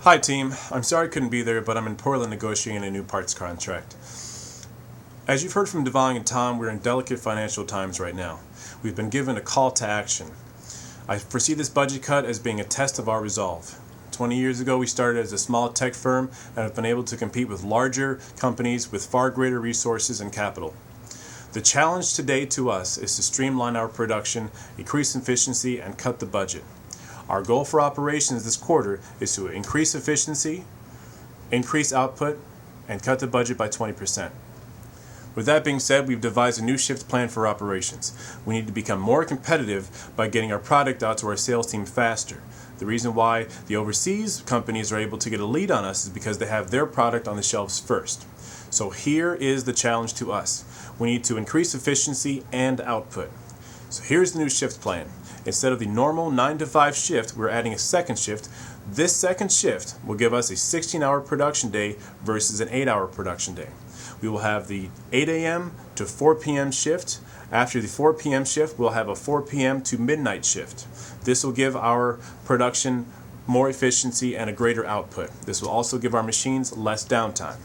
Hi team, I'm sorry I couldn't be there, but I'm in Portland negotiating a new parts contract. As you've heard from Devon and Tom, we're in delicate financial times right now. We've been given a call to action. I foresee this budget cut as being a test of our resolve. 20 years ago, we started as a small tech firm and have been able to compete with larger companies with far greater resources and capital. The challenge today to us is to streamline our production, increase efficiency, and cut the budget. Our goal for operations this quarter is to increase efficiency, increase output, and cut the budget by 20%. With that being said, we've devised a new shift plan for operations. We need to become more competitive by getting our product out to our sales team faster. The reason why the overseas companies are able to get a lead on us is because they have their product on the shelves first. So here is the challenge to us. We need to increase efficiency and output. So here's the new shift plan. Instead of the normal 9 to 5 shift, we're adding a second shift. This second shift will give us a 16-hour production day versus an 8-hour production day. We will have the 8 a.m. to 4 p.m. shift. After the 4 p.m. shift, we'll have a 4 p.m. to midnight shift. This will give our production more efficiency and a greater output. This will also give our machines less downtime.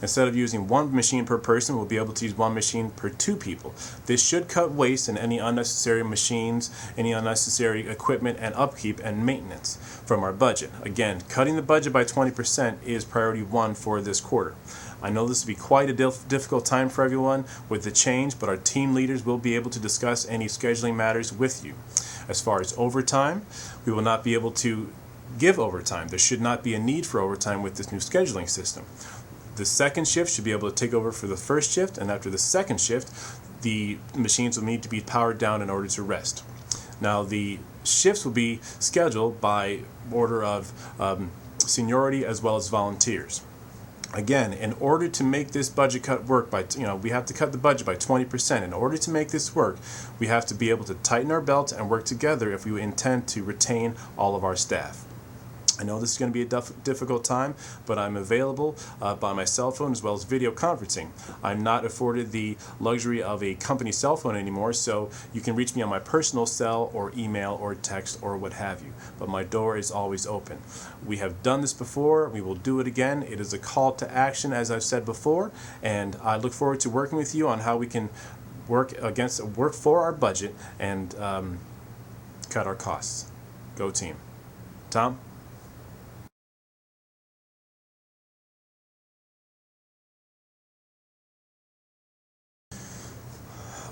Instead of using one machine per person, we'll be able to use one machine per 2 people. This should cut waste and any unnecessary machines, any unnecessary equipment and upkeep and maintenance from our budget. Again, cutting the budget by 20% is priority 1 for this quarter. I know this will be quite a difficult time for everyone with the change, but our team leaders will be able to discuss any scheduling matters with you. As far as overtime, we will not be able to give overtime. There should not be a need for overtime with this new scheduling system. The second shift should be able to take over for the first shift, and after the second shift, the machines will need to be powered down in order to rest. Now, the shifts will be scheduled by order of seniority as well as volunteers. Again, in order to make this budget cut work, we have to cut the budget by 20%. In order to make this work, we have to be able to tighten our belts and work together if we intend to retain all of our staff. I know this is going to be a difficult time, but I'm available by my cell phone as well as video conferencing. I'm not afforded the luxury of a company cell phone anymore, so you can reach me on my personal cell or email or text or what have you. But my door is always open. We have done this before. We will do it again. It is a call to action, as I've said before, and I look forward to working with you on how we can work for our budget and cut our costs. Go team. Tom?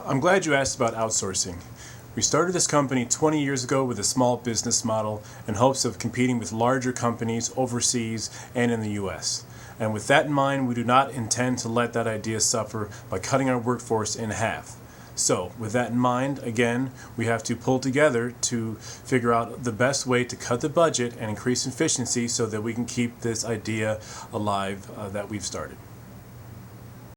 I'm glad you asked about outsourcing. We started this company 20 years ago with a small business model in hopes of competing with larger companies overseas and in the US. And with that in mind, we do not intend to let that idea suffer by cutting our workforce in half. So, with that in mind, again, we have to pull together to figure out the best way to cut the budget and increase efficiency so that we can keep this idea alive that we've started.